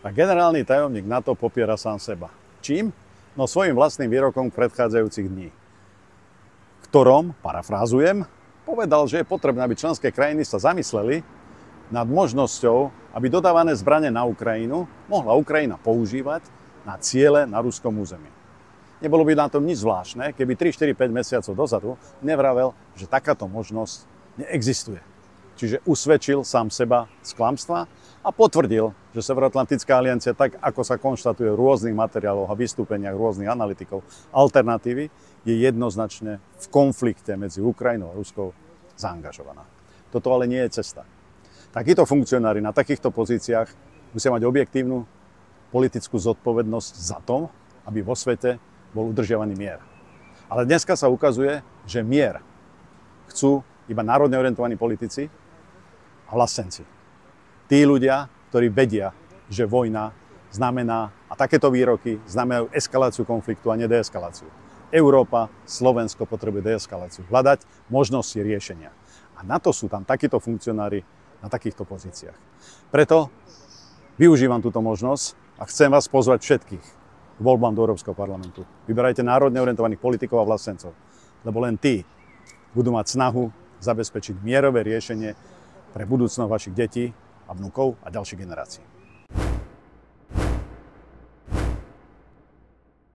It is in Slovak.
A generálny tajomník NATO popiera sám seba. Čím? No svojím vlastným výrokom predchádzajúcich dní, ktorom, parafrázujem, povedal, že je potrebné, aby členské krajiny sa zamysleli nad možnosťou, aby dodávané zbrane na Ukrajinu mohla Ukrajina používať na ciele na ruskom území. Nebolo by na tom nič zvláštne, keby 3, 4, 5 mesiacov dozadu nevravel, že takáto možnosť neexistuje. Čiže usvedčil sám seba z klamstva a potvrdil, že Severoatlantická aliancia, tak ako sa konštatuje v rôznych materiáloch a vystúpeniach rôznych analytikov, alternatívy, je jednoznačne v konflikte medzi Ukrajinou a Ruskou zaangažovaná. Toto ale nie je cesta. Takíto funkcionári na takýchto pozíciách musia mať objektívnu politickú zodpovednosť za to, aby vo svete bol udržiavaný mier. Ale dneska sa ukazuje, že mier chcú iba národne orientovaní politici a vlastenci. Tí ľudia, ktorí vedia, že vojna znamená, a takéto výroky znamenajú eskaláciu konfliktu a nedeeskaláciu. Európa, Slovensko potrebuje deeskaláciu, hľadať možnosti riešenia. A na to sú tam takíto funkcionári na takýchto pozíciách. Preto využívam túto možnosť a chcem vás pozvať všetkých k voľbám do Európskeho parlamentu. Vyberajte národne orientovaných politikov a vlastencov, lebo len tí budú mať snahu zabezpečiť mierové riešenie pre budúcnosť vašich detí a vnukov a ďalších generácií.